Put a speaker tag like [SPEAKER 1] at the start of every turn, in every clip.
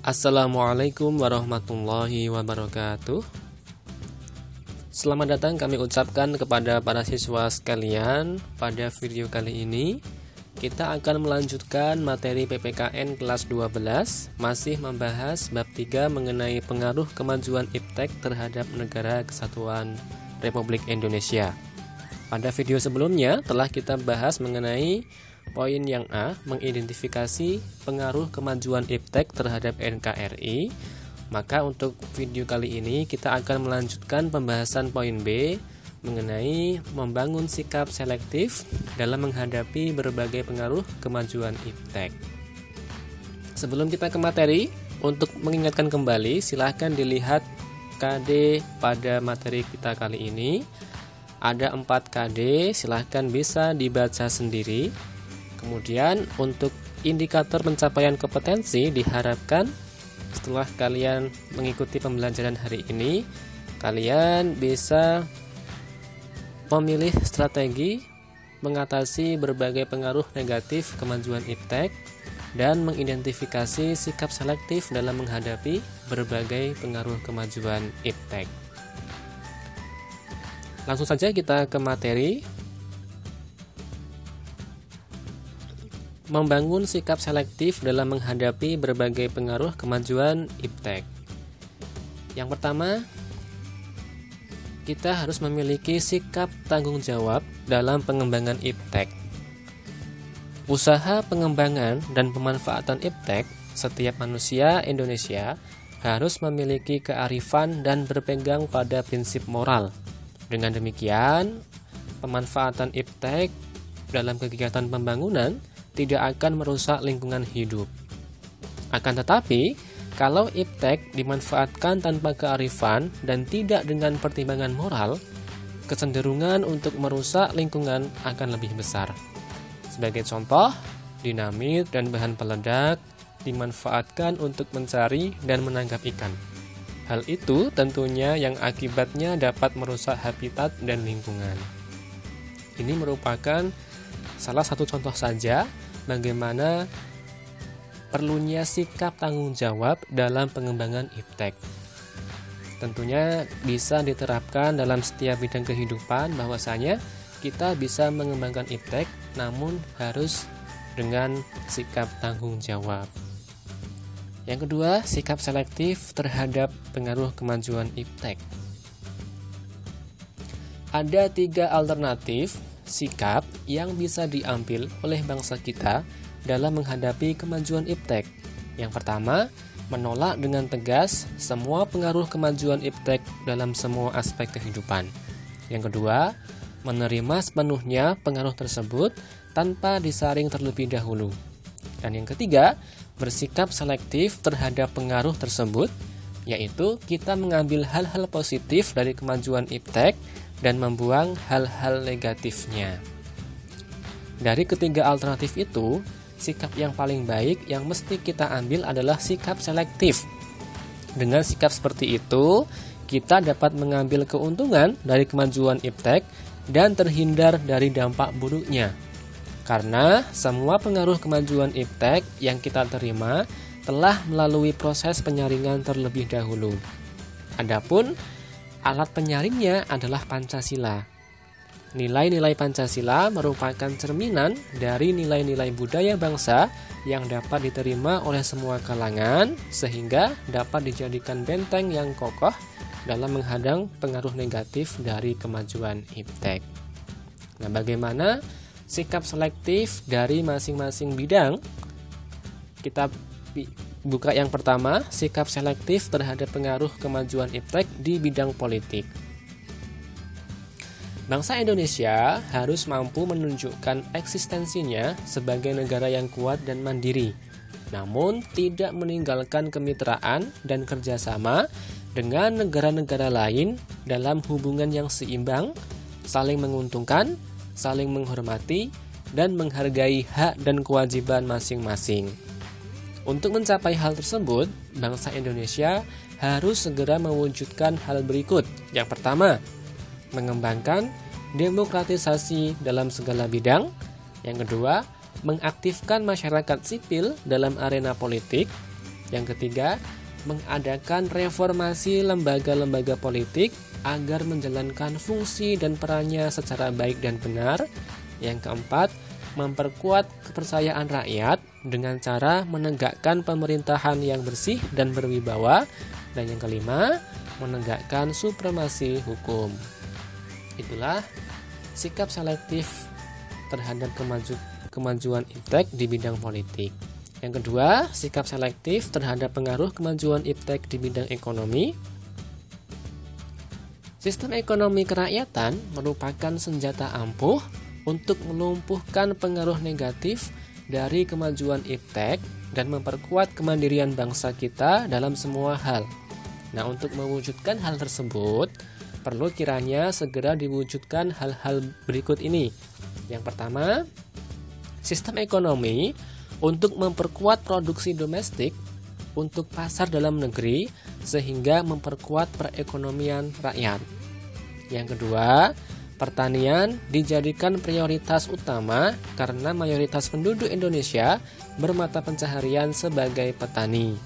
[SPEAKER 1] Assalamualaikum warahmatullahi wabarakatuh. Selamat datang kami ucapkan kepada para siswa sekalian. Pada video kali ini kita akan melanjutkan materi PPKN kelas 12, masih membahas bab 3 mengenai pengaruh kemajuan iptek terhadap Negara Kesatuan Republik Indonesia. Pada video sebelumnya telah kita bahas mengenai poin yang A, mengidentifikasi pengaruh kemajuan iptek terhadap NKRI. Maka untuk video kali ini kita akan melanjutkan pembahasan poin B mengenai membangun sikap selektif dalam menghadapi berbagai pengaruh kemajuan iptek. Sebelum kita ke materi, untuk mengingatkan kembali silahkan dilihat KD pada materi kita kali ini. Ada 4 KD, silahkan bisa dibaca sendiri. Kemudian untuk indikator pencapaian kompetensi diharapkan setelah kalian mengikuti pembelajaran hari ini, kalian bisa memilih strategi mengatasi berbagai pengaruh negatif kemajuan iptek dan mengidentifikasi sikap selektif dalam menghadapi berbagai pengaruh kemajuan iptek. Langsung saja kita ke materi. Membangun sikap selektif dalam menghadapi berbagai pengaruh kemajuan iptek. Yang pertama, kita harus memiliki sikap tanggung jawab dalam pengembangan iptek. Usaha pengembangan dan pemanfaatan iptek, setiap manusia Indonesia harus memiliki kearifan dan berpegang pada prinsip moral. Dengan demikian, pemanfaatan iptek dalam kegiatan pembangunan tidak akan merusak lingkungan hidup. Akan tetapi, kalau iptek dimanfaatkan tanpa kearifan dan tidak dengan pertimbangan moral, kecenderungan untuk merusak lingkungan akan lebih besar. Sebagai contoh, dinamit dan bahan peledak dimanfaatkan untuk mencari dan menangkap ikan. Hal itu tentunya yang akibatnya dapat merusak habitat dan lingkungan. Ini merupakan salah satu contoh saja bagaimana perlunya sikap tanggung jawab dalam pengembangan iptek. Tentunya bisa diterapkan dalam setiap bidang kehidupan, bahwasanya kita bisa mengembangkan iptek namun harus dengan sikap tanggung jawab. Yang kedua, sikap selektif terhadap pengaruh kemajuan iptek. Ada 3 alternatif sikap yang bisa diambil oleh bangsa kita dalam menghadapi kemajuan iptek. Yang pertama, menolak dengan tegas semua pengaruh kemajuan iptek dalam semua aspek kehidupan. Yang kedua, menerima sepenuhnya pengaruh tersebut tanpa disaring terlebih dahulu. Dan yang ketiga, bersikap selektif terhadap pengaruh tersebut, yaitu kita mengambil hal-hal positif dari kemajuan iptek dan membuang hal-hal negatifnya. Dari ketiga alternatif itu, sikap yang paling baik yang mesti kita ambil adalah sikap selektif. Dengan sikap seperti itu, kita dapat mengambil keuntungan dari kemajuan iptek dan terhindar dari dampak buruknya. Karena semua pengaruh kemajuan iptek yang kita terima telah melalui proses penyaringan terlebih dahulu. Adapun alat penyaringnya adalah Pancasila. Nilai-nilai Pancasila merupakan cerminan dari nilai-nilai budaya bangsa yang dapat diterima oleh semua kalangan, sehingga dapat dijadikan benteng yang kokoh dalam menghadang pengaruh negatif dari kemajuan iptek. Nah, bagaimana sikap selektif dari masing-masing bidang? Kita buka yang pertama, sikap selektif terhadap pengaruh kemajuan iptek di bidang politik. Bangsa Indonesia harus mampu menunjukkan eksistensinya sebagai negara yang kuat dan mandiri, namun tidak meninggalkan kemitraan dan kerjasama dengan negara-negara lain dalam hubungan yang seimbang, saling menguntungkan, saling menghormati, dan menghargai hak dan kewajiban masing-masing. Untuk mencapai hal tersebut, bangsa Indonesia harus segera mewujudkan hal berikut. Yang pertama, mengembangkan demokratisasi dalam segala bidang. Yang kedua, mengaktifkan masyarakat sipil dalam arena politik. Yang ketiga, mengadakan reformasi lembaga-lembaga politik agar menjalankan fungsi dan perannya secara baik dan benar. Yang keempat, memperkuat kepercayaan rakyat dengan cara menegakkan pemerintahan yang bersih dan berwibawa. Dan yang kelima, menegakkan supremasi hukum. Itulah sikap selektif terhadap kemajuan iptek di bidang politik. Yang kedua, sikap selektif terhadap pengaruh kemajuan iptek di bidang ekonomi. Sistem ekonomi kerakyatan merupakan senjata ampuh untuk melumpuhkan pengaruh negatif dari kemajuan iptek dan memperkuat kemandirian bangsa kita dalam semua hal. Nah, untuk mewujudkan hal tersebut, perlu kiranya segera diwujudkan hal-hal berikut ini. Yang pertama, sistem ekonomi untuk memperkuat produksi domestik untuk pasar dalam negeri sehingga memperkuat perekonomian rakyat. Yang kedua, pertanian dijadikan prioritas utama karena mayoritas penduduk Indonesia bermata pencaharian sebagai petani.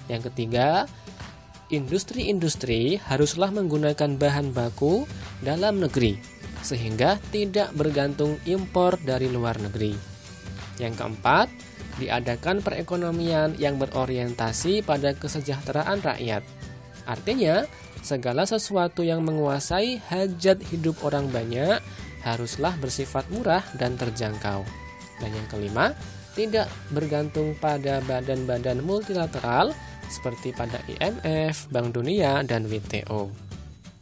[SPEAKER 1] Yang ketiga, industri-industri haruslah menggunakan bahan baku dalam negeri sehingga tidak bergantung impor dari luar negeri. Yang keempat, diadakan perekonomian yang berorientasi pada kesejahteraan rakyat. Artinya, segala sesuatu yang menguasai hajat hidup orang banyak haruslah bersifat murah dan terjangkau. Dan yang kelima, tidak bergantung pada badan-badan multilateral seperti pada IMF, Bank Dunia, dan WTO.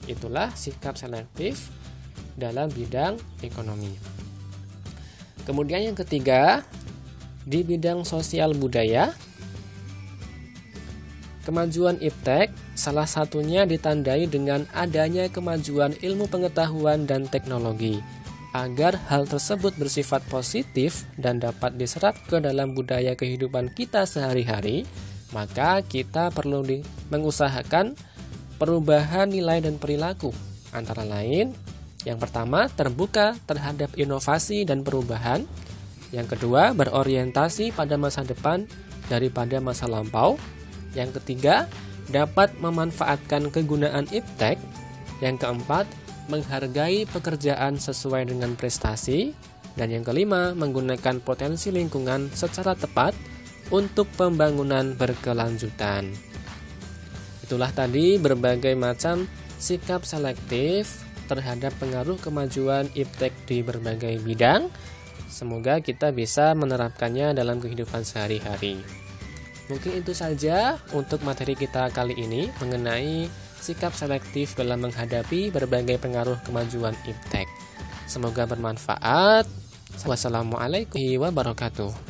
[SPEAKER 1] Itulah sikap selektif dalam bidang ekonomi. Kemudian yang ketiga, di bidang sosial budaya, kemajuan iptek salah satunya ditandai dengan adanya kemajuan ilmu pengetahuan dan teknologi. Agar hal tersebut bersifat positif dan dapat diserap ke dalam budaya kehidupan kita sehari-hari, maka kita perlu mengusahakan perubahan nilai dan perilaku. Antara lain, yang pertama, terbuka terhadap inovasi dan perubahan. Yang kedua, berorientasi pada masa depan daripada masa lampau. Yang ketiga, dapat memanfaatkan kegunaan iptek. Yang keempat, menghargai pekerjaan sesuai dengan prestasi. Dan yang kelima, menggunakan potensi lingkungan secara tepat untuk pembangunan berkelanjutan. Itulah tadi berbagai macam sikap selektif terhadap pengaruh kemajuan iptek di berbagai bidang. Semoga kita bisa menerapkannya dalam kehidupan sehari-hari. Mungkin itu saja untuk materi kita kali ini mengenai sikap selektif dalam menghadapi berbagai pengaruh kemajuan iptek. Semoga bermanfaat. Wassalamualaikum warahmatullahi wabarakatuh.